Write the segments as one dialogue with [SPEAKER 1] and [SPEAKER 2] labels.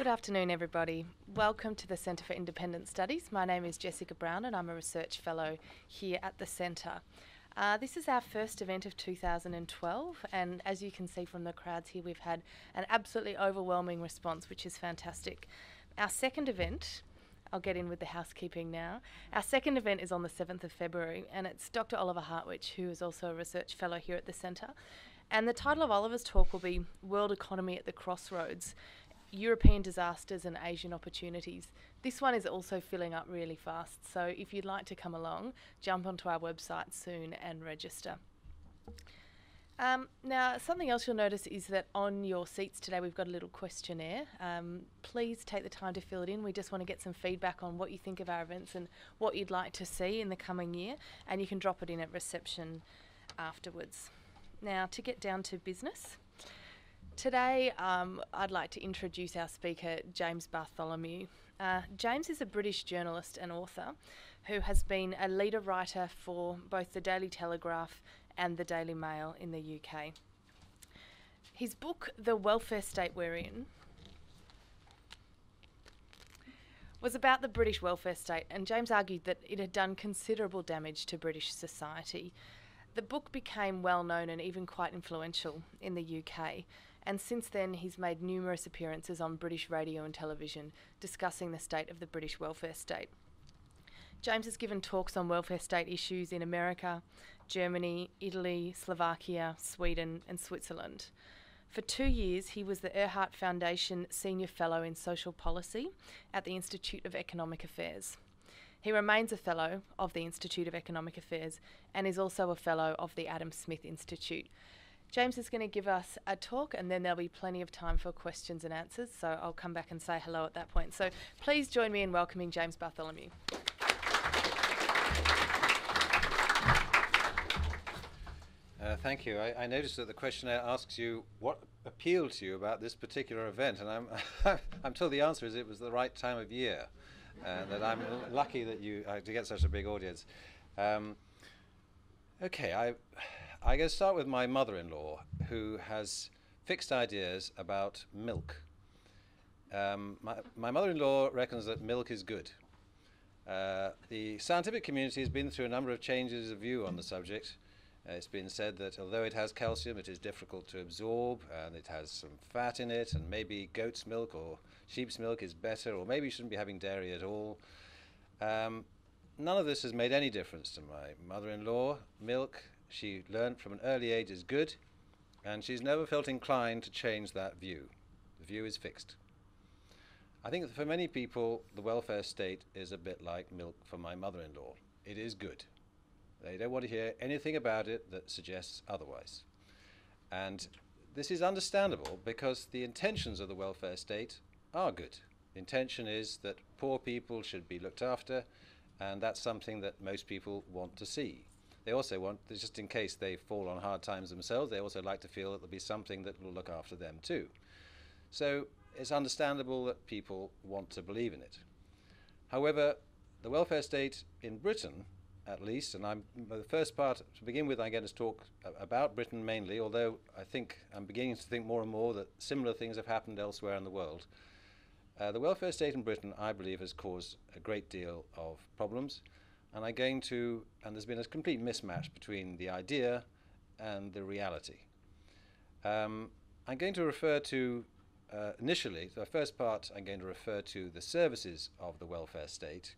[SPEAKER 1] Good afternoon, everybody. Welcome to the Centre for Independent Studies. My name is Jessica Brown and I'm a Research Fellow here at the Centre. This is our first event of 2012, and as you can see from the crowds here, we've had an absolutely overwhelming response, which is fantastic. Our second event, I'll get in with the housekeeping now. Our second event is on the 7th of February, and it's Dr. Oliver Hartwich, who is also a Research Fellow here at the Centre. And the title of Oliver's talk will be World Economy at the Crossroads, European Disasters and Asian Opportunities. This one is also filling up really fast, so if you'd like to come along, jump onto our website soon and register. Now, something else you'll notice is that on your seats today we've got a little questionnaire. Please take the time to fill it in. We just want to get some feedback on what you think of our events and what you'd like to see in the coming year, and you can drop it in at reception afterwards. Now, to get down to business. Today, I'd like to introduce our speaker, James Bartholomew. James is a British journalist and author who has been a leader writer for both the Daily Telegraph and the Daily Mail in the UK. His book, The Welfare State We're In, was about the British welfare state, and James argued that it had done considerable damage to British society. The book became well known and even quite influential in the UK. And since then he's made numerous appearances on British radio and television discussing the state of the British welfare state. James has given talks on welfare state issues in America, Germany, Italy, Slovakia, Sweden and Switzerland. For 2 years he was the Earhart Foundation Senior Fellow in Social Policy at the Institute of Economic Affairs. He remains a Fellow of the Institute of Economic Affairs and is also a Fellow of the Adam Smith Institute. James is going to give us a talk and then there'll be plenty of time for questions and answers, so I'll come back and say hello at that point. So please join me in welcoming James Bartholomew.
[SPEAKER 2] Thank you. I noticed that the questionnaire asks you what appealed to you about this particular event, and I'm told the answer is it was the right time of year, that I'm lucky that you to get such a big audience. Okay, I'm going to start with my mother-in-law, who has fixed ideas about milk. My mother-in-law reckons that milk is good. The scientific community has been through a number of changes of view on the subject. It's been said that although it has calcium, it is difficult to absorb, and it has some fat in it, and maybe goat's milk or sheep's milk is better, or maybe you shouldn't be having dairy at all. None of this has made any difference to my mother-in-law. Milk, she learned from an early age, is good, and she's never felt inclined to change that view. The view is fixed. I think that for many people, the welfare state is a bit like milk for my mother-in-law. It is good. They don't want to hear anything about it that suggests otherwise. And this is understandable because the intentions of the welfare state are good. The intention is that poor people should be looked after, and that's something that most people want to see. They also want, just in case they fall on hard times themselves, they also like to feel that there'll be something that will look after them too. So it's understandable that people want to believe in it. However, the welfare state in Britain, at least, and the first part to begin with, I'm going to talk about Britain mainly, although I think I'm beginning to think more and more that similar things have happened elsewhere in the world. The welfare state in Britain, I believe, has caused a great deal of problems, and there's been a complete mismatch between the idea and the reality. I'm going to refer to, initially, the first part, I'm going to refer to the services of the welfare state,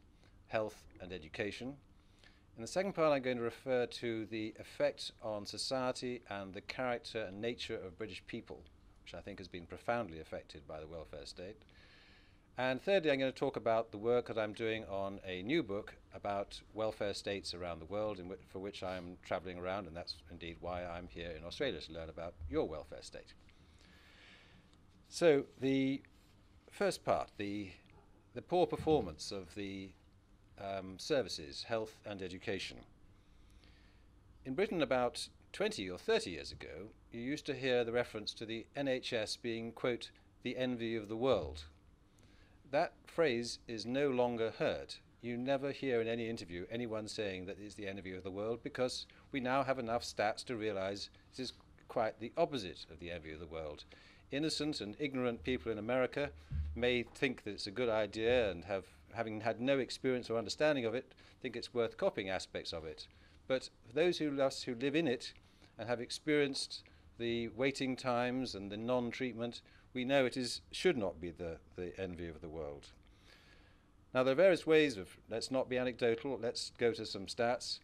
[SPEAKER 2] health and education. In the second part, I'm going to refer to the effect on society and the character and nature of British people, which I think has been profoundly affected by the welfare state. And thirdly, I'm going to talk about the work that I'm doing on a new book about welfare states around the world, for which I'm travelling around, and that's indeed why I'm here in Australia, to learn about your welfare state. So the first part, the poor performance of the services, health and education. In Britain about 20 or 30 years ago, you used to hear the reference to the NHS being, quote, the envy of the world. That phrase is no longer heard. You never hear in any interview anyone saying that it's the envy of the world, because we now have enough stats to realize it is quite the opposite of the envy of the world. Innocent and ignorant people in America may think that it's a good idea and having had no experience or understanding of it, think it's worth copying aspects of it. But for those who live in it and have experienced the waiting times and the non-treatment, we know should not be the envy of the world. Now, there are various ways of, let's not be anecdotal, let's go to some stats.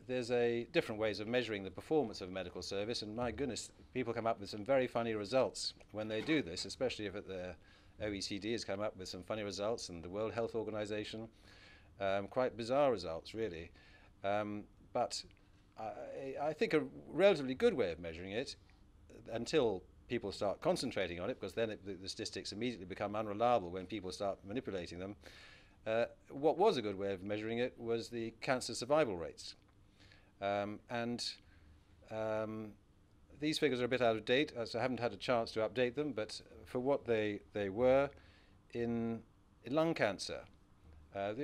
[SPEAKER 2] There's different ways of measuring the performance of a medical service, and my goodness, people come up with some very funny results when they do this, especially if the OECD has come up with some funny results, and the World Health Organization, quite bizarre results, really. But I think a relatively good way of measuring it, until people start concentrating on it, because then the statistics immediately become unreliable when people start manipulating them. What was a good way of measuring it was the cancer survival rates. These figures are a bit out of date, as I haven't had a chance to update them, but for what they were in lung cancer,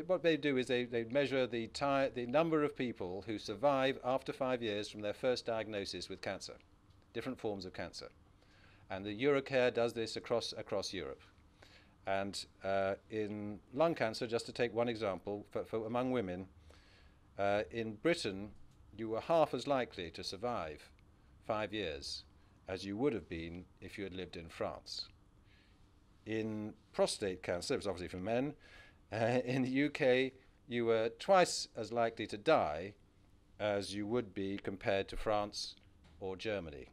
[SPEAKER 2] what they do is they measure the number of people who survive after 5 years from their first diagnosis with cancer, different forms of cancer. And the Eurocare does this across Europe. And in lung cancer, just to take one example, for among women, in Britain, you were half as likely to survive 5 years as you would have been if you had lived in France. In prostate cancer, it was obviously for men, in the UK, you were twice as likely to die as you would be compared to France or Germany.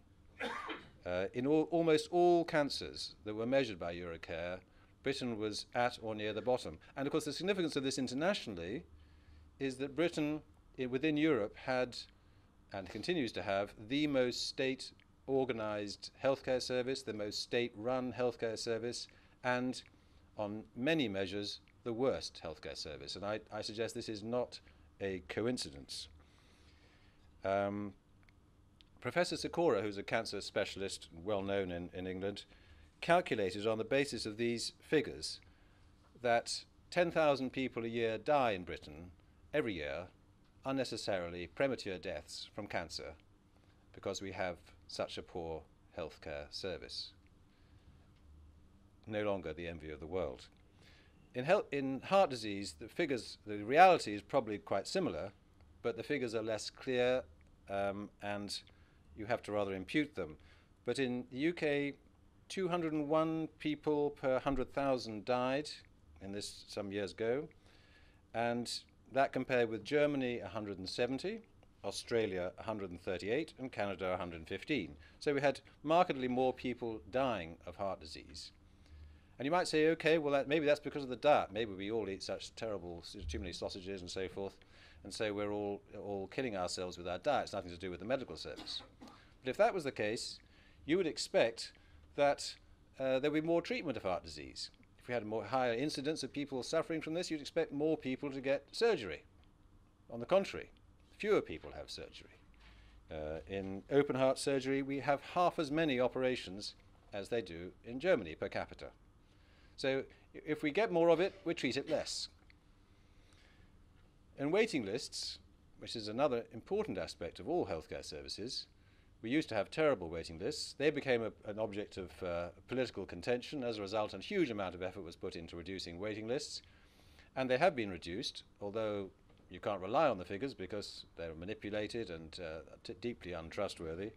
[SPEAKER 2] In almost all cancers that were measured by Eurocare, Britain was at or near the bottom. And of course, the significance of this internationally is that Britain, within Europe, had and continues to have the most state-organized healthcare service, the most state-run healthcare service, and on many measures, the worst healthcare service. And I suggest this is not a coincidence. Professor Sikora, who's a cancer specialist, well known in England, calculated on the basis of these figures that 10,000 people a year die in Britain every year, unnecessarily premature deaths from cancer, because we have such a poor healthcare service. No longer the envy of the world. In heart disease, the reality is probably quite similar, but the figures are less clear, and you have to rather impute them. But in the UK, 201 people per 100,000 died in this some years ago, and that compared with Germany 170, Australia 138, and Canada 115. So we had markedly more people dying of heart disease. And you might say, okay, well, maybe that's because of the diet. Maybe we all eat such terrible, too many sausages and so forth, and so we're all killing ourselves with our diet. It's nothing to do with the medical service. But if that was the case, you would expect that there would be more treatment of heart disease. If we had a higher incidence of people suffering from this, you'd expect more people to get surgery. On the contrary, fewer people have surgery. In open heart surgery, we have half as many operations as they do in Germany per capita. So if we get more of it, we treat it less. And waiting lists, which is another important aspect of all healthcare services, we used to have terrible waiting lists. They became an object of political contention. As a result, a huge amount of effort was put into reducing waiting lists. And they have been reduced, although you can't rely on the figures because they're manipulated and deeply untrustworthy.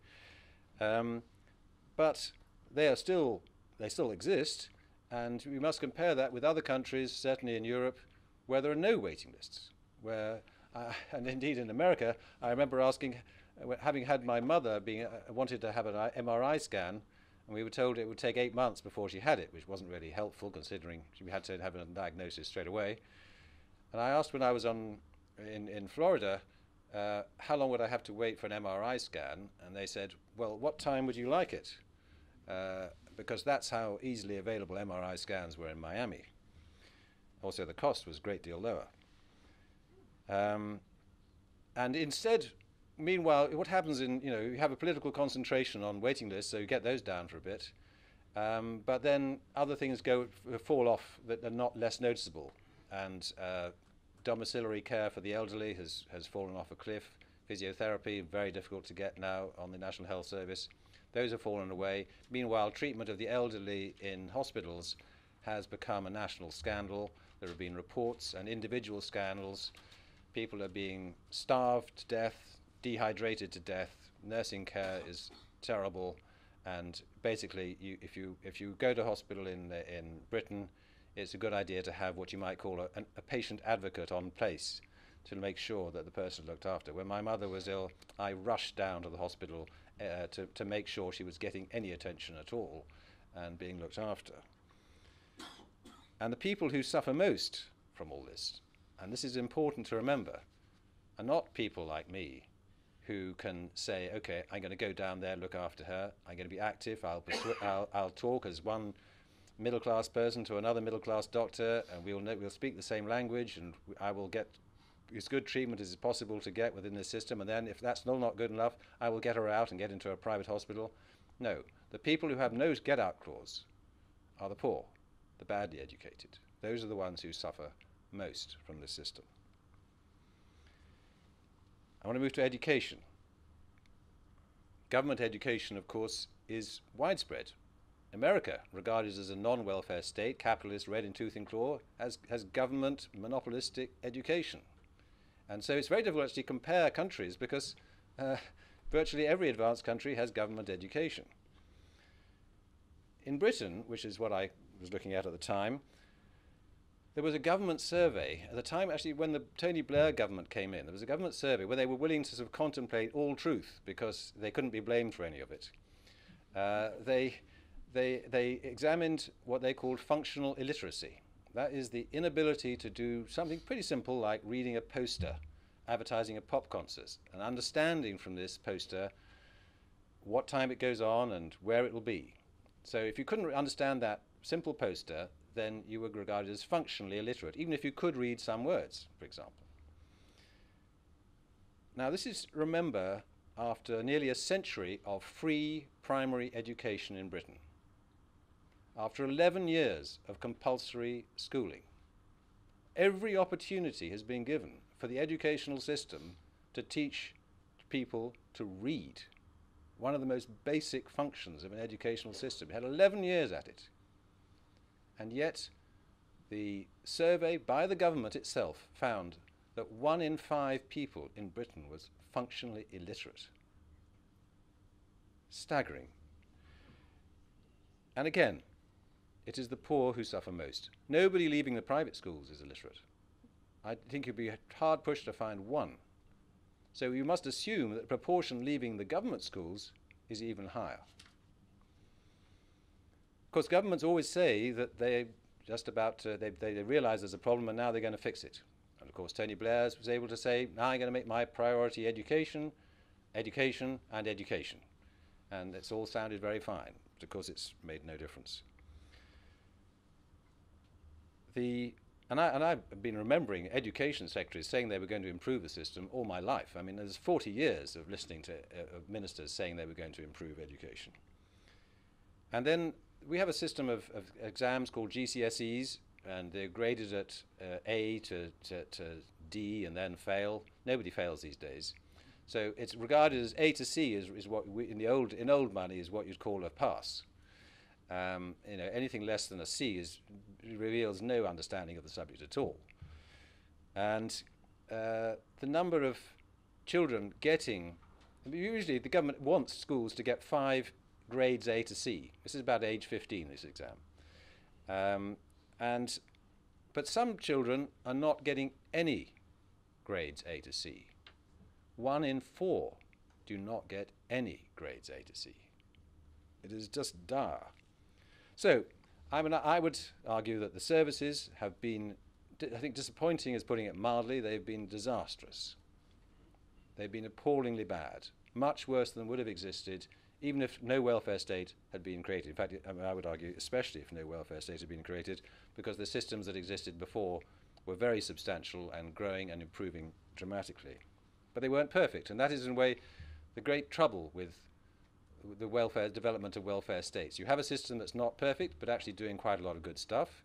[SPEAKER 2] But they still exist, and we must compare that with other countries, certainly in Europe, where there are no waiting lists. And indeed in America, I remember asking, having had my mother wanted to have an MRI scan, and we were told it would take 8 months before she had it, which wasn't really helpful considering we had to have a diagnosis straight away. And I asked when I was in Florida, how long would I have to wait for an MRI scan? And they said, well, what time would you like it? Because that's how easily available MRI scans were in Miami. Also, the cost was a great deal lower. And instead, meanwhile, what happens you have a political concentration on waiting lists, so you get those down for a bit. But then other things fall off that are not less noticeable. And domiciliary care for the elderly has fallen off a cliff. Physiotherapy, very difficult to get now on the National Health Service. Those have fallen away. Meanwhile, treatment of the elderly in hospitals has become a national scandal. There have been reports and individual scandals. People are being starved to death, dehydrated to death. Nursing care is terrible, and basically, if you go to hospital in Britain, it's a good idea to have what you might call a patient advocate on place to make sure that the person is looked after. When my mother was ill, I rushed down to the hospital to make sure she was getting any attention at all and being looked after. And the people who suffer most from all this, and this is important to remember, are not people like me who can say, okay, I'm going to go down there, look after her, I'm going to be active, I'll talk as one middle-class person to another middle-class doctor, and we'll speak the same language, and I will get as good treatment as is possible to get within the system, and then if that's still not good enough, I will get her out and get into a private hospital. No, the people who have no get-out clause are the poor, the badly educated. Those are the ones who suffer most from this system. I want to move to education. Government education, of course, is widespread. America, regarded as a non-welfare state, capitalist, red in tooth and claw, has government monopolistic education. And so it's very difficult to actually compare countries because virtually every advanced country has government education. In Britain, which is what I was looking at the time, there was a government survey at the time, actually, when the Tony Blair government came in. There was a government survey where they were willing to sort of contemplate all truth because they couldn't be blamed for any of it. They examined what they called functional illiteracy. That is the inability to do something pretty simple like reading a poster, advertising a pop concert, and understanding from this poster what time it goes on and where it will be. So if you couldn't understand that simple poster, then you were regarded as functionally illiterate, even if you could read some words, for example. Now this is, remember, after nearly a century of free primary education in Britain. After 11 years of compulsory schooling, every opportunity has been given for the educational system to teach people to read, one of the most basic functions of an educational system. It had 11 years at it. And yet, the survey by the government itself found that 1 in 5 people in Britain was functionally illiterate. Staggering. And again, it is the poor who suffer most. Nobody leaving the private schools is illiterate. I think you'd be hard pushed to find one. So you must assume that the proportion leaving the government schools is even higher. Of course, governments always say that they realize there's a problem and now they're going to fix it. And of course, Tony Blair was able to say, now I'm going to make my priority education, education, and education. And it's all sounded very fine. But of course, it's made no difference. And I've been remembering education secretaries saying they were going to improve the system all my life. I mean, there's 40 years of listening to ministers saying they were going to improve education. And then we have a system of exams called GCSEs, and they're graded at A to D and then fail. Nobody fails these days. So it's regarded as A to C is what we, in old money is what you'd call a pass. Anything less than a C reveals no understanding of the subject at all. And the number of children getting, usually the government wants schools to get 5 grades A to C. This is about age 15, this exam. But some children are not getting any grades A to C. 1 in 4 do not get any grades A to C. It is just dire. So, I would argue that the services have been, I think disappointing is putting it mildly, they've been disastrous. They've been appallingly bad, much worse than would have existed even if no welfare state had been created. In fact, I would argue especially if no welfare state had been created, because the systems that existed before were very substantial and growing and improving dramatically. But they weren't perfect, and that is in a way the great trouble with the welfare development of welfare states. You have a system that's not perfect, but actually doing quite a lot of good stuff,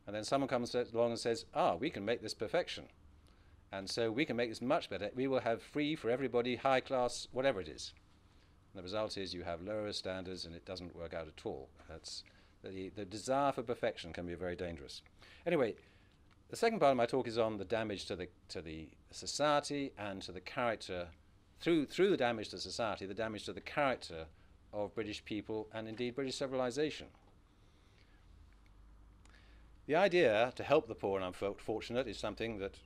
[SPEAKER 2] and then someone comes along and says, we can make this perfection, and so we can make this much better. We will have free for everybody, high class, whatever it is. And the result is you have lower standards and it doesn't work out at all. That's the desire for perfection can be very dangerous. Anyway, the second part of my talk is on the damage to the society and to the character, through the damage to society, the damage to the character of British people and indeed British civilization. The idea to help the poor and unfortunate is something that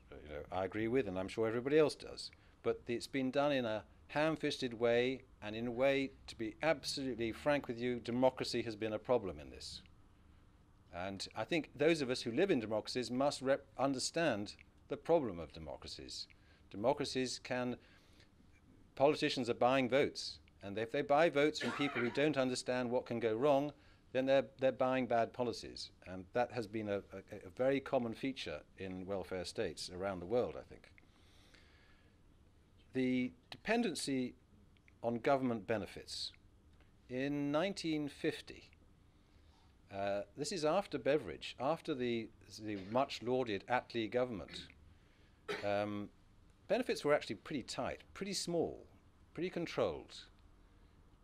[SPEAKER 2] I agree with, and I'm sure everybody else does. But it's been done in a ham-fisted way, and in a way, to be absolutely frank with you, democracy has been a problem in this. And I think those of us who live in democracies must understand the problem of democracies. Politicians are buying votes, and if they buy votes from people who don't understand what can go wrong, then they're buying bad policies. And that has been a very common feature in welfare states around the world, I think. The dependency on government benefits. In 1950, this is after Beveridge, after the much lauded Attlee government, benefits were actually pretty tight, pretty small, pretty controlled.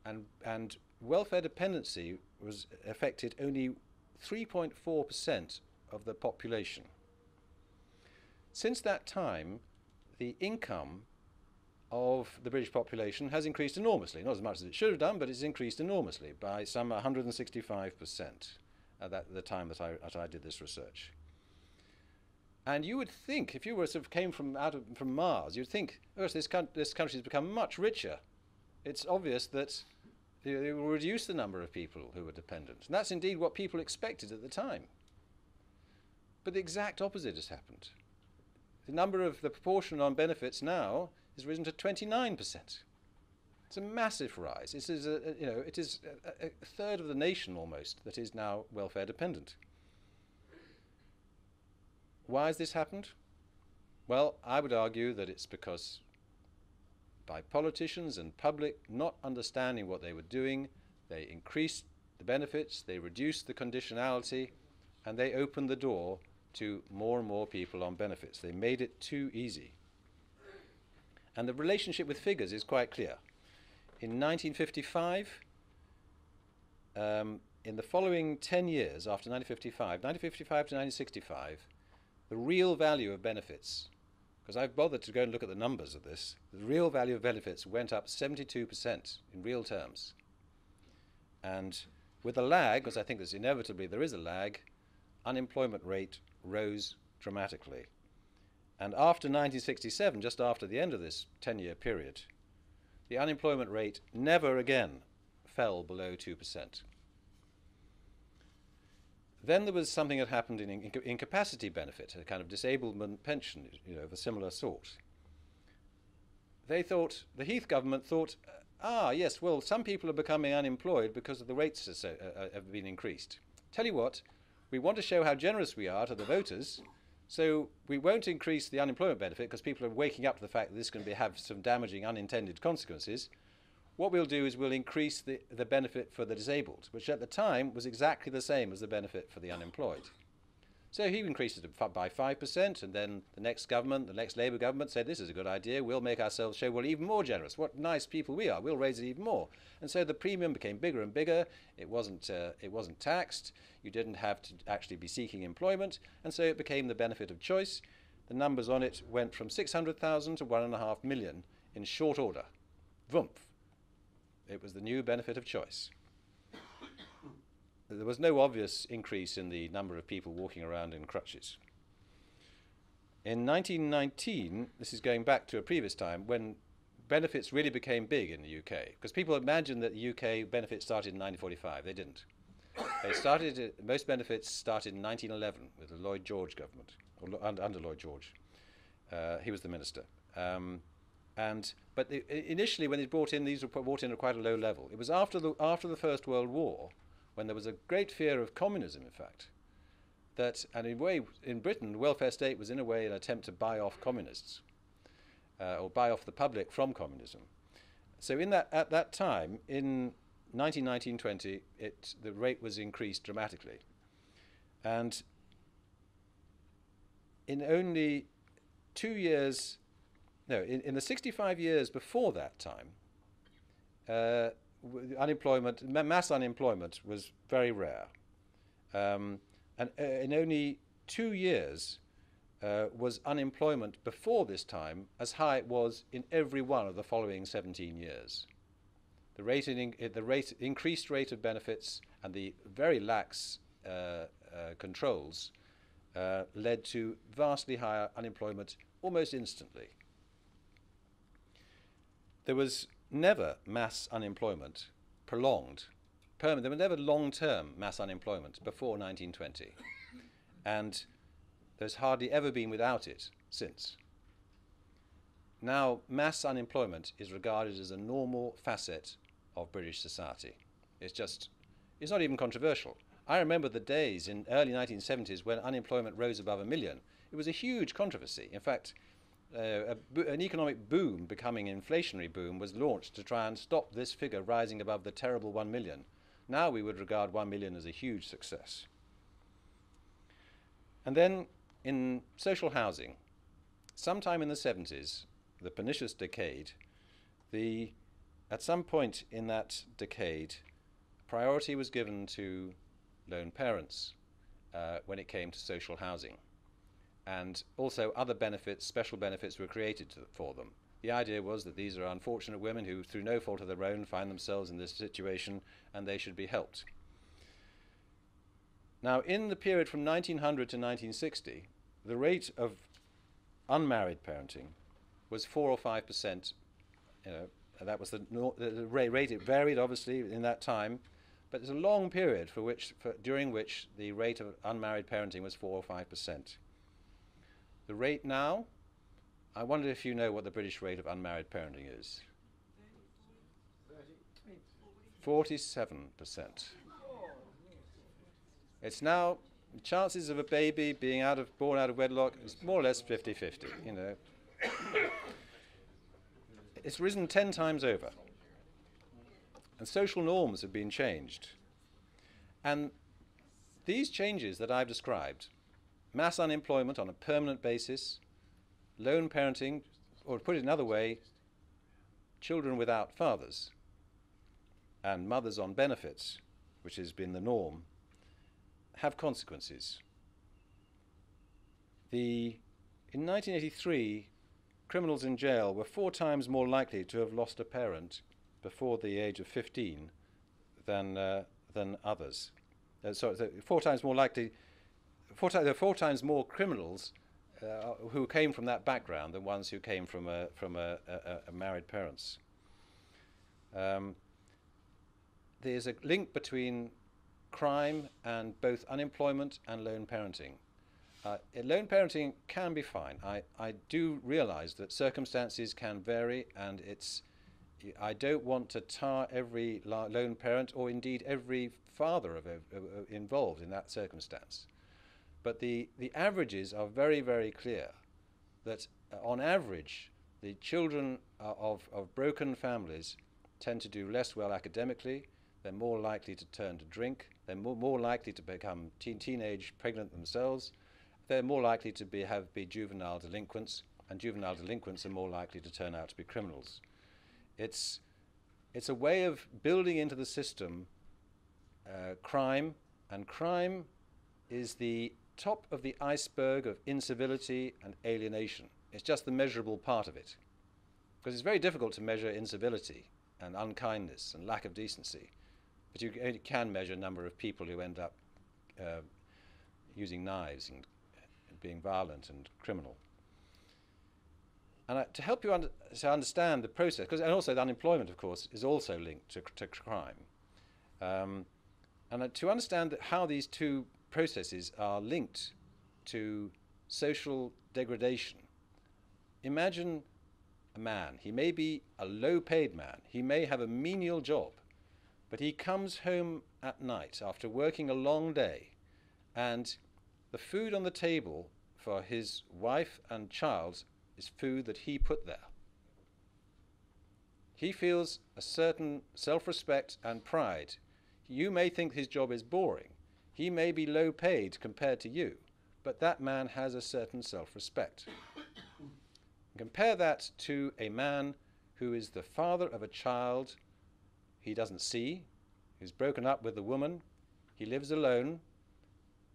[SPEAKER 2] And welfare dependency was affected only 3.4% of the population. Since that time, the income of the British population has increased enormously, not as much as it should have done, but it's increased enormously by some 165% at the time that I did this research. And you would think, if you were sort of came from Mars, you'd think, oh, this country has become much richer. It's obvious that it will reduce the number of people who are dependent. And that's indeed what people expected at the time. But the exact opposite has happened. The proportion on benefits now has risen to 29%. It's a massive rise. It is a third of the nation almost that is now welfare dependent. Why has this happened? Well, I would argue that it's because by politicians and public not understanding what they were doing, they increased the benefits, they reduced the conditionality, and they opened the door to more and more people on benefits. They made it too easy. And the relationship with figures is quite clear. In 1955, in the following 10 years after 1955 to 1965, the real value of benefits, because I've bothered to go and look at the numbers of this, the real value of benefits went up 72% in real terms. And with a lag, because I think there's inevitably there is a lag, unemployment rate rose dramatically. And after 1967, just after the end of this 10-year period, the unemployment rate never again fell below 2%. Then there was something that happened in incapacity benefit, a kind of disablement pension, of a similar sort. They thought, the Heath government thought, yes, well, some people are becoming unemployed because of the rates have been increased. Tell you what, we want to show how generous we are to the voters, so we won't increase the unemployment benefit because people are waking up to the fact that this can have some damaging unintended consequences. What we'll do is we'll increase the benefit for the disabled, which at the time was exactly the same as the benefit for the unemployed. So he increased it by 5%, and then the next Labour government said, this is a good idea, we'll make ourselves show we're even more generous. What nice people we are, we'll raise it even more. And so the premium became bigger and bigger, it wasn't taxed, you didn't have to actually be seeking employment, and so it became the benefit of choice. The numbers on it went from 600,000 to 1.5 million in short order. Vumph. It was the new benefit of choice. There was no obvious increase in the number of people walking around in crutches. In 1919, this is going back to a previous time, when benefits really became big in the UK, because people imagined that the UK benefits started in 1945. They didn't. Most benefits started in 1911 with the Lloyd George government, or under Lloyd George. He was the minister. But initially, when it brought in, these were brought in at quite a low level. It was after the First World War, when there was a great fear of communism, in fact, and in a way, in Britain, the welfare state was in a way an attempt to buy off communists, or buy off the public from communism. So at that time, in 1919-20, the rate was increased dramatically. And in only 2 years, in the 65 years before that time, mass unemployment was very rare. And in only 2 years was unemployment before this time as high it was in every one of the following 17 years. The increased rate of benefits and the very lax controls led to vastly higher unemployment almost instantly. There was never mass unemployment, prolonged, permanent. There was never long-term mass unemployment before 1920. And there's hardly ever been without it since. Now, mass unemployment is regarded as a normal facet of British society. It's not even controversial. I remember the days in early 1970s when unemployment rose above 1 million. It was a huge controversy. In fact, an economic boom, becoming an inflationary boom, was launched to try and stop this figure rising above the terrible 1 million. Now we would regard 1 million as a huge success. And then in social housing, sometime in the 70s, the pernicious decade, at some point in that decade, priority was given to lone parents when it came to social housing. And also other benefits, special benefits were created for them. The idea was that these are unfortunate women who, through no fault of their own, find themselves in this situation and they should be helped. Now, in the period from 1900 to 1960, the rate of unmarried parenting was 4 or 5%. That was the rate. It varied, obviously, in that time, but there's a long period during which the rate of unmarried parenting was 4 or 5%. The rate now, I wonder if you know what the British rate of unmarried parenting is. 47%. It's now, chances of a baby being born out of wedlock is more or less 50-50, It's risen 10 times over. And social norms have been changed. And these changes that I've described, mass unemployment on a permanent basis, lone parenting, or to put it another way, children without fathers, and mothers on benefits, which has been the norm, have consequences. In 1983, criminals in jail were 4 times more likely to have lost a parent before the age of 15 than others. So 4 times more likely. There are 4 times more criminals who came from that background than ones who came from married parents. There's a link between crime and both unemployment and lone parenting. Lone parenting can be fine. I do realize that circumstances can vary, and I don't want to tar every lone parent or indeed every father involved in that circumstance. But the averages are very, very clear that on average, the children of broken families tend to do less well academically. They're more likely to turn to drink. They're more likely to become teenage pregnant themselves. They're more likely to be juvenile delinquents, and juvenile delinquents are more likely to turn out to be criminals. It's a way of building into the system crime, and crime is the top of the iceberg of incivility and alienation. It's just the measurable part of it. Because it's very difficult to measure incivility and unkindness and lack of decency. But you can measure a number of people who end up using knives and being violent and criminal. And to help you to understand the process, and also the unemployment, of course, is also linked to crime. And to understand how these two processes are linked to social degradation, imagine a man. He may be a low-paid man. He may have a menial job, but he comes home at night after working a long day, and the food on the table for his wife and child is food that he put there. He feels a certain self-respect and pride. You may think his job is boring. He may be low paid compared to you, but that man has a certain self-respect. Compare that to a man who is the father of a child he doesn't see, he's broken up with the woman, he lives alone,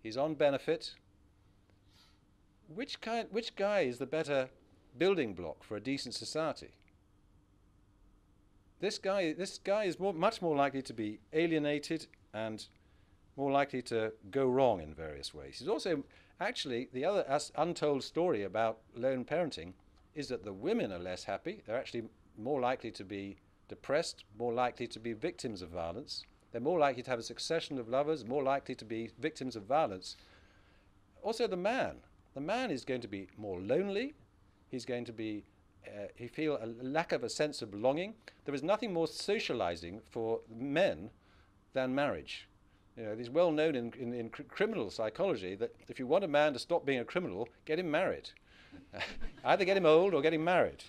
[SPEAKER 2] he's on benefit. Which guy is the better building block for a decent society? This guy is much more likely to be alienated and more likely to go wrong in various ways. He's also, actually, the other untold story about lone parenting is that the women are less happy. They're actually more likely to be depressed, more likely to be victims of violence. They're more likely to have a succession of lovers, more likely to be victims of violence. Also the man. The man is going to be more lonely. He's going to be, he feel a lack of a sense of belonging. There is nothing more socializing for men than marriage. You know, it is well known in criminal psychology that if you want a man to stop being a criminal, get him married. Either get him old or get him married.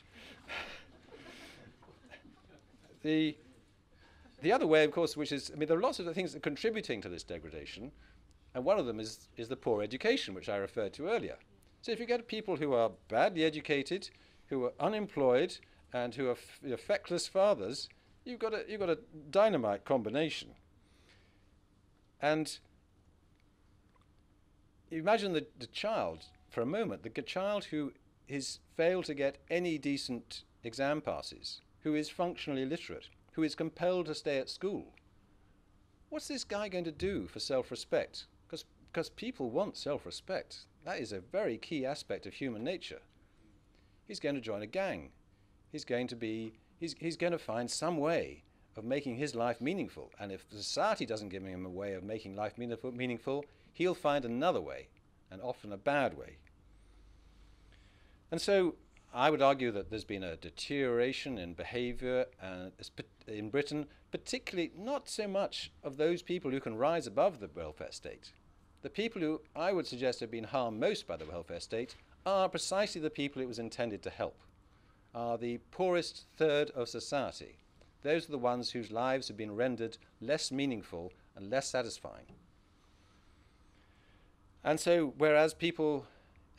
[SPEAKER 2] The other way, of course, which is, I mean, there are lots of things that are contributing to this degradation, and one of them is the poor education, which I referred to earlier. So if you get people who are badly educated, who are unemployed, and who are feckless fathers, you've got a dynamite combination. And imagine the child, for a moment, the child who is failed to get any decent exam passes, who is functionally illiterate, who is compelled to stay at school. What's this guy going to do for self-respect? Because people want self-respect. That is a very key aspect of human nature. He's going to join a gang. He's going to find some way of making his life meaningful. And if society doesn't give him a way of making life meaningful, he'll find another way, and often a bad way. And so I would argue that there's been a deterioration in behavior in Britain, particularly not so much of those people who can rise above the welfare state. The people who I would suggest have been harmed most by the welfare state are precisely the people it was intended to help, are the poorest third of society. Those are the ones whose lives have been rendered less meaningful and less satisfying. And so, whereas people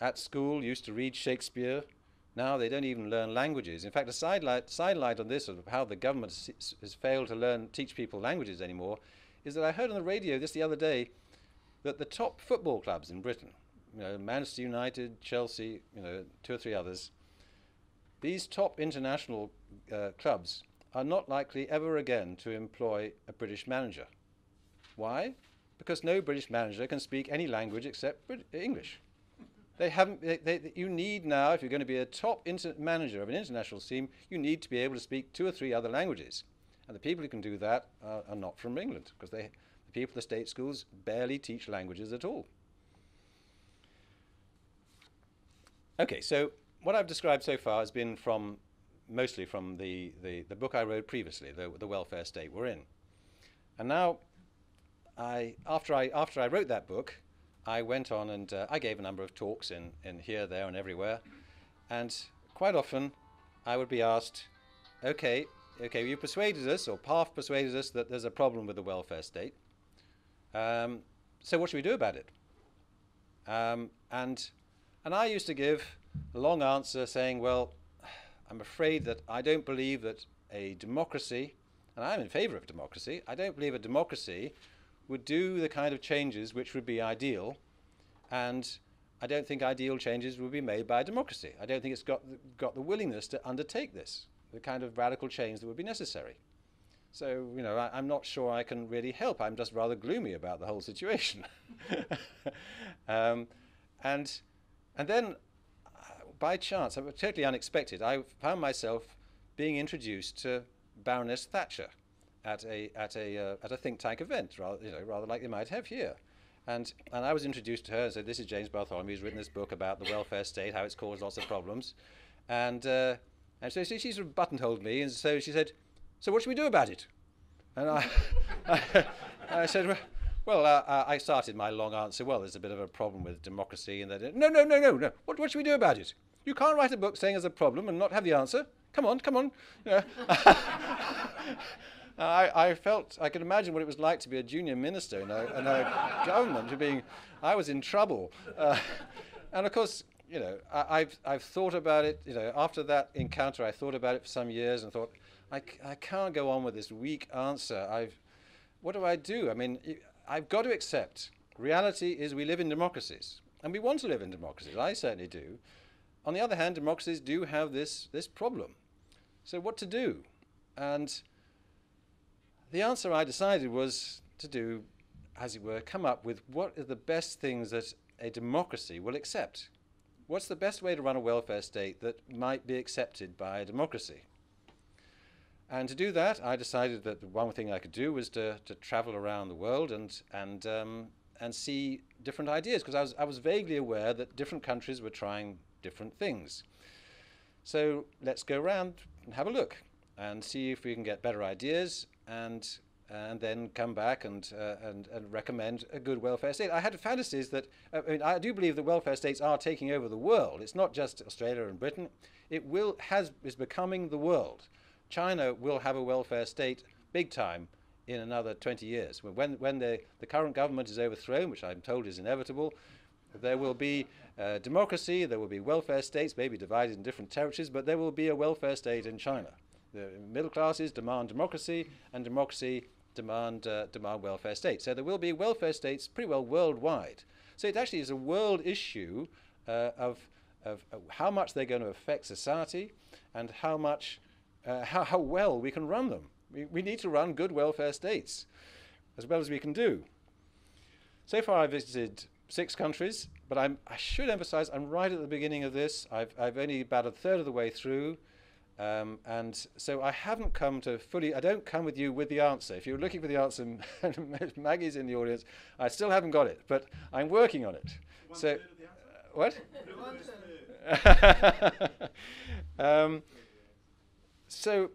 [SPEAKER 2] at school used to read Shakespeare, now they don't even learn languages. In fact, a sidelight on this, of how the government has failed to teach people languages anymore, is that I heard on the radio the other day that the top football clubs in Britain, you know, Manchester United, Chelsea, you know, 2 or 3 others, these top international clubs are not likely ever again to employ a British manager. Why? Because no British manager can speak any language except English. You need now, if you're going to be a top manager of an international team, you need to be able to speak 2 or 3 other languages. And the people who can do that are not from England, because the people at the state schools barely teach languages at all. Okay, so what I've described so far has been mostly from the book I wrote previously, the welfare state we're in. And now, after I wrote that book, I went on and I gave a number of talks in here, there, and everywhere. And quite often, I would be asked, okay, you persuaded us, or half persuaded us, that there's a problem with the welfare state. So what should we do about it? And I used to give a long answer saying, well, I'm afraid that I don't believe that a democracy, and I'm in favor of democracy, I don't believe a democracy would do the kind of changes which would be ideal, and I don't think ideal changes would be made by a democracy. I don't think it's got the willingness to undertake this, the kind of radical change that would be necessary. So, you know, I'm not sure I can really help. I'm just rather gloomy about the whole situation. And then, by chance, totally unexpected, I found myself being introduced to Baroness Thatcher at a think tank event, rather like they might have here. And I was introduced to her and said, this is James Bartholomew, who's written this book about the welfare state, how it's caused lots of problems. And so she sort of buttonholed me, and so she said, so what should we do about it? And I said, well, I started my long answer, well, there's a bit of a problem with democracy, and that, no, what should we do about it? You can't write a book saying there's a problem and not have the answer. Come on. You know. I could imagine what it was like to be a junior minister in a government, I was in trouble. And of course, you know, I've thought about it, you know, after that encounter, I thought about it for some years and thought, I can't go on with this weak answer. What do I do? I mean, I've got to accept reality is we live in democracies, and we want to live in democracies. I certainly do. On the other hand, democracies do have this problem. So what to do? And the answer I decided was to do, as it were, come up with what are the best things that a democracy will accept. What's the best way to run a welfare state that might be accepted by a democracy? And to do that, I decided that the one thing I could do was to travel around the world and see different ideas, because I was vaguely aware that different countries were trying different things. So let's go around and have a look and see if we can get better ideas, and then come back and recommend a good welfare state. I had fantasies that, I do believe that welfare states are taking over the world. It's not just Australia and Britain. It is becoming the world. China will have a welfare state big time in another 20 years. When the current government is overthrown, which I'm told is inevitable, there will be democracy, there will be welfare states, maybe divided in different territories, but there will be a welfare state in China. The middle classes demand democracy, and democracy demand welfare states. So there will be welfare states pretty well worldwide. So it actually is a world issue of how much they're going to affect society, and how well we can run them. We need to run good welfare states as well as we can do. So far I've visited 6 countries, but I should emphasize I'm right at the beginning of this. I've only about a third of the way through, and so I haven't come to fully, I don't come with you with the answer. If you're looking for the answer, Maggie's in the audience, I still haven't got it, but I'm working on it. So, what? So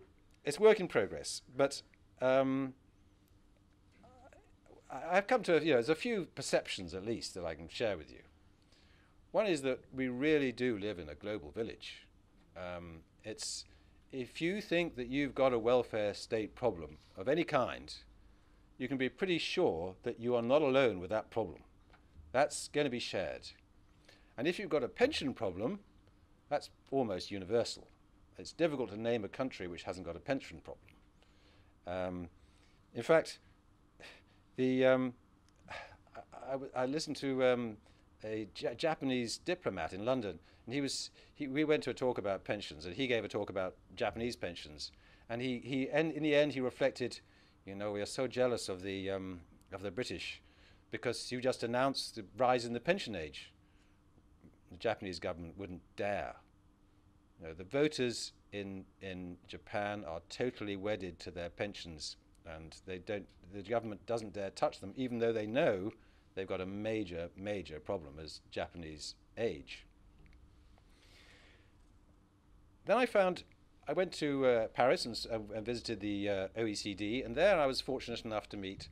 [SPEAKER 2] it's work in progress, but I've come to, there's a few perceptions at least that I can share with you. One is that we really do live in a global village. If you think that you've got a welfare state problem of any kind, you can be pretty sure that you are not alone with that problem. That's going to be shared. And if you've got a pension problem, that's almost universal. It's difficult to name a country which hasn't got a pension problem. In fact, I listened to a Japanese diplomat in London, and we went to a talk about pensions, and he gave a talk about Japanese pensions, and in the end he reflected, we are so jealous of the British, because you just announced the rise in the pension age. The Japanese government wouldn't dare. The voters in Japan are totally wedded to their pensions, and the government doesn't dare touch them, even though they know they've got a major, major problem as Japanese age. Then I went to Paris and visited the OECD, and there I was fortunate enough to meet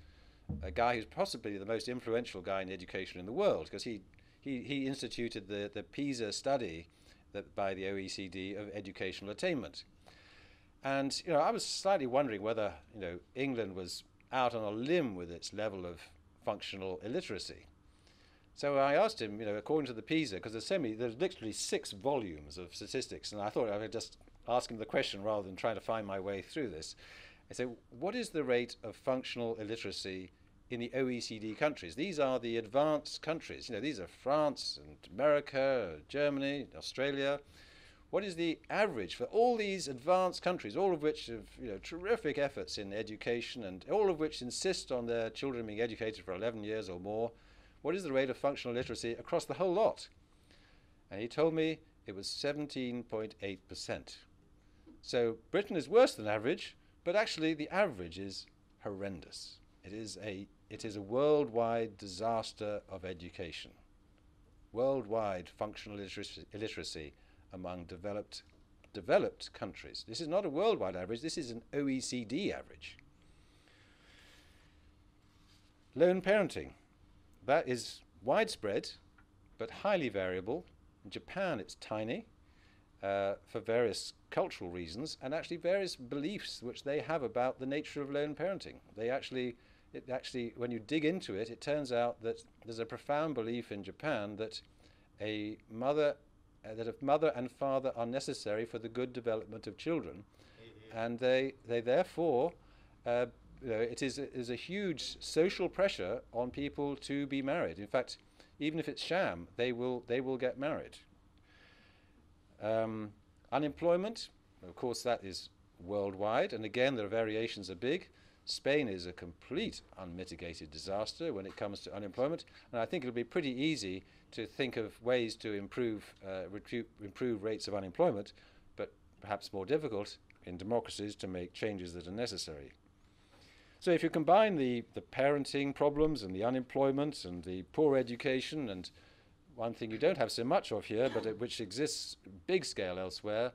[SPEAKER 2] a guy who's possibly the most influential guy in education in the world, because he instituted the PISA study by the OECD of educational attainment. And I was slightly wondering whether England was out on a limb with its level of functional illiteracy. So I asked him, according to the PISA, because there's literally 6 volumes of statistics, and I thought I would just ask him the question rather than try to find my way through this. I said, what is the rate of functional illiteracy in the OECD countries? These are the advanced countries. These are France and America, Germany, Australia. What is the average for all these advanced countries, all of which have terrific efforts in education, and all of which insist on their children being educated for 11 years or more? What is the rate of functional literacy across the whole lot? And he told me it was 17.8%. So Britain is worse than average, but actually the average is horrendous. It is a worldwide disaster of education. Worldwide functional illiteracy among developed countries. This is not a worldwide average, this is an OECD average. Lone parenting. That is widespread, but highly variable. In Japan, it's tiny for various cultural reasons, and actually various beliefs which they have about the nature of lone parenting. When you dig into it, it turns out that there's a profound belief in Japan that if mother and father are necessary for the good development of children, and they therefore, it is a huge social pressure on people to be married. In fact, even if it's sham, they will get married. Unemployment, of course, that is worldwide, and again, the variations are big. Spain is a complete unmitigated disaster when it comes to unemployment, and I think it'll be pretty easy to think of ways to improve rates of unemployment, but perhaps more difficult in democracies to make changes that are necessary. So if you combine the parenting problems and the unemployment and the poor education, and one thing you don't have so much of here, but which exists big scale elsewhere,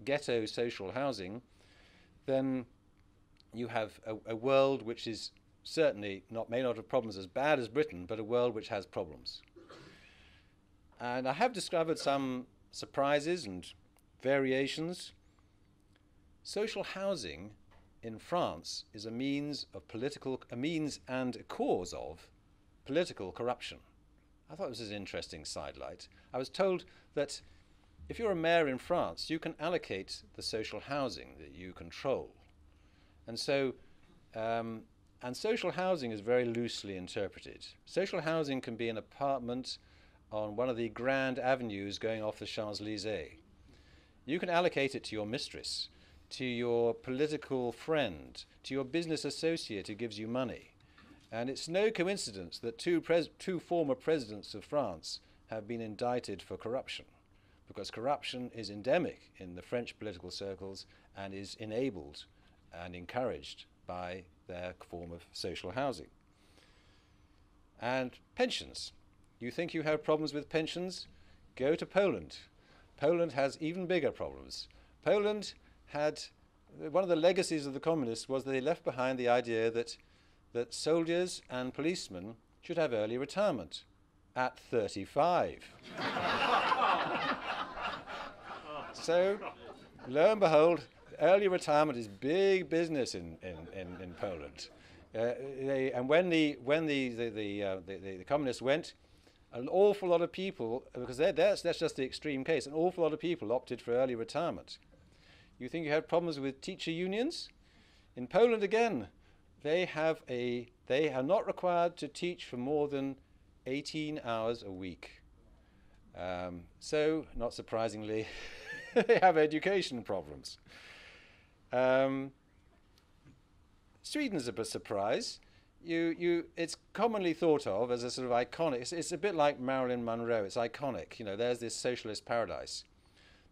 [SPEAKER 2] ghetto social housing, then you have a world which is certainly may not have problems as bad as Britain, but a world which has problems. And I have discovered some surprises and variations. Social housing in France is a means and a cause of political corruption. I thought this was an interesting sidelight. I was told that if you're a mayor in France, you can allocate the social housing that you control. And so, and social housing is very loosely interpreted. Social housing can be an apartment on one of the grand avenues going off the Champs-Élysées. You can allocate it to your mistress, to your political friend, to your business associate who gives you money. And it's no coincidence that two former presidents of France have been indicted for corruption, because corruption is endemic in the French political circles and is enabled and encouraged by their form of social housing. And pensions. You think you have problems with pensions? Go to Poland. Poland has even bigger problems. Poland had, one of the legacies of the communists was that they left behind the idea that soldiers and policemen should have early retirement at 35. So, lo and behold, early retirement is big business in Poland. And when the communists went, an awful lot of people, because that's just the extreme case, an awful lot of people opted for early retirement. You think you had problems with teacher unions? In Poland again, they are not required to teach for more than 18 hours a week. So, not surprisingly, they have education problems. Sweden's a surprise. It's commonly thought of as a sort of iconic. It's a bit like Marilyn Monroe. It's iconic. There's this socialist paradise.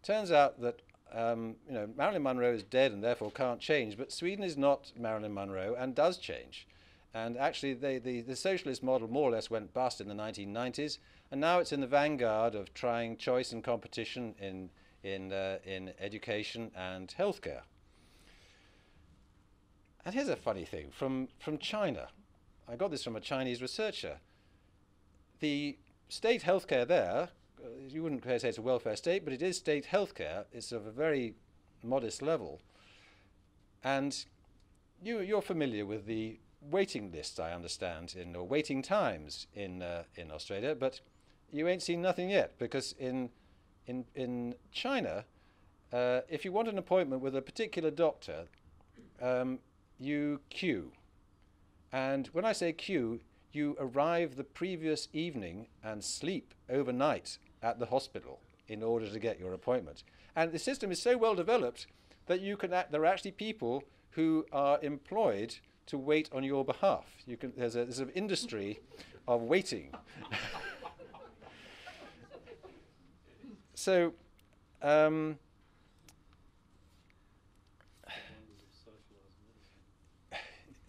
[SPEAKER 2] Turns out that Marilyn Monroe is dead and therefore can't change. But Sweden is not Marilyn Monroe and does change. And actually, the socialist model more or less went bust in the 1990s, and now it's in the vanguard of trying choice and competition in education and healthcare. And here's a funny thing from China. I got this from a Chinese researcher. The state healthcare there, you wouldn't say it's a welfare state, but it is state healthcare. It's of a very modest level. And you're familiar with the waiting lists, I understand, or waiting times in Australia, but you ain't seen nothing yet, because in China, if you want an appointment with a particular doctor, you queue. And when I say queue, you arrive the previous evening and sleep overnight at the hospital in order to get your appointment. And the system is so well developed that there are actually people who are employed to wait on your behalf. There's an industry of waiting. So,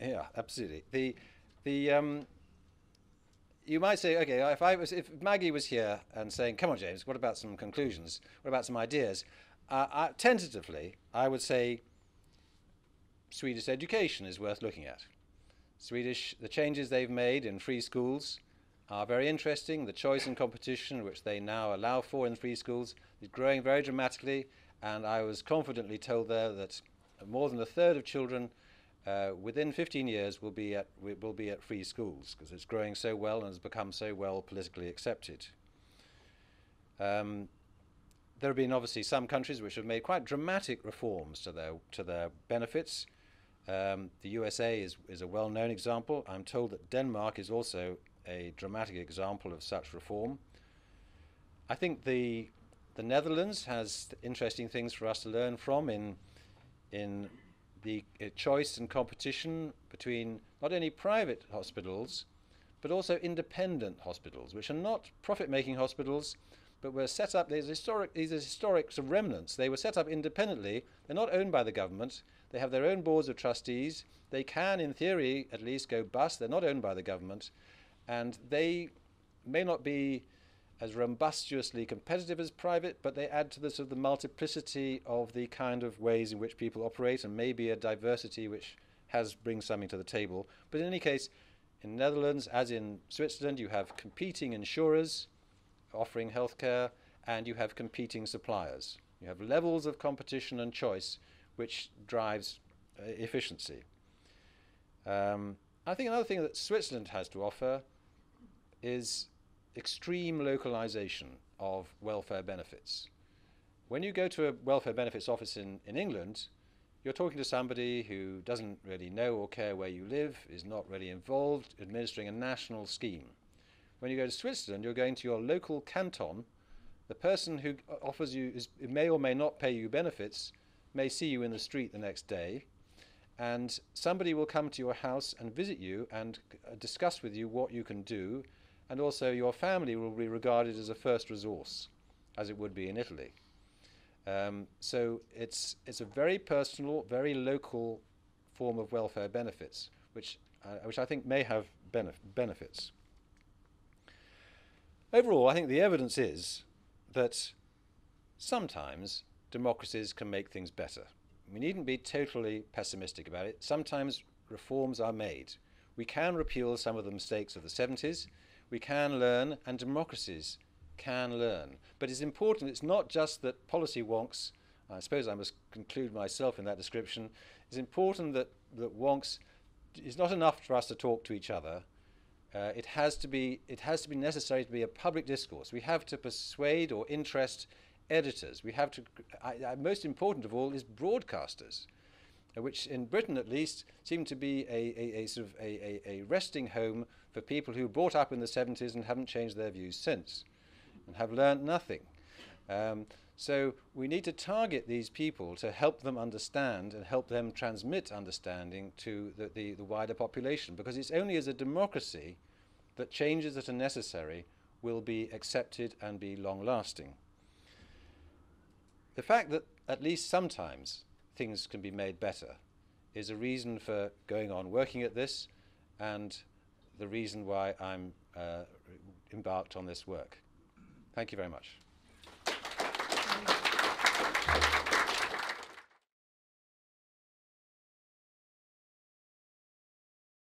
[SPEAKER 2] yeah, absolutely. You might say, okay, if Maggie was here and saying, "Come on, James, what about some conclusions? What about some ideas?" Tentatively, I would say Swedish education is worth looking at. The changes they've made in free schools are very interesting. The choice and competition which they now allow for in free schools is growing very dramatically, and I was confidently told there that more than a third of children within 15 years will be at free schools, because it's growing so well and has become so well politically accepted. there have been obviously some countries which have made quite dramatic reforms to their benefits. The USA is a well-known example. I'm told that Denmark is also a dramatic example of such reform. I think the Netherlands has interesting things for us to learn from in the choice and competition between not only private hospitals but also independent hospitals, which are not profit-making hospitals, but were set up. These are historic sort of remnants. They were set up independently. They're not owned by the government. They have their own boards of trustees. They can, in theory, at least go bust. They're not owned by the government, and they may not be as robustiously competitive as private, but they add to the sort of the multiplicity of the kind of ways in which people operate, and maybe a diversity which brings something to the table. But in any case, in the Netherlands, as in Switzerland, you have competing insurers offering healthcare, and you have competing suppliers. You have levels of competition and choice, which drives efficiency. I think another thing that Switzerland has to offer is extreme localization of welfare benefits. When you go to a welfare benefits office in England, you're talking to somebody who doesn't really know or care where you live, is not really involved administering a national scheme. When you go to Switzerland, you're going to your local canton. The person who offers you may or may not pay you benefits, may see you in the street the next day, and somebody will come to your house and visit you and discuss with you what you can do, and also your family will be regarded as a first resource, as it would be in Italy. So it's a very personal, very local form of welfare benefits, which I think may have benefits. Overall, I think the evidence is that sometimes democracies can make things better. We needn't be totally pessimistic about it. Sometimes reforms are made. We can repeal some of the mistakes of the 70s. We can learn, and democracies can learn. But it's important, it's not just that policy wonks, I suppose I must conclude myself in that description, it's important that wonks, it's not enough for us to talk to each other. It has to be necessary to be a public discourse. We have to persuade or interest editors. We have to, most important of all is broadcasters, which in Britain at least seem to be a sort of a resting home for people who were brought up in the 70s and haven't changed their views since and have learned nothing. So we need to target these people to help them understand and help them transmit understanding to the wider population, because it's only as a democracy that changes that are necessary will be accepted and be long-lasting. The fact that at least sometimes things can be made better is a reason for going on working at this, and the reason why I'm embarked on this work. Thank you very much.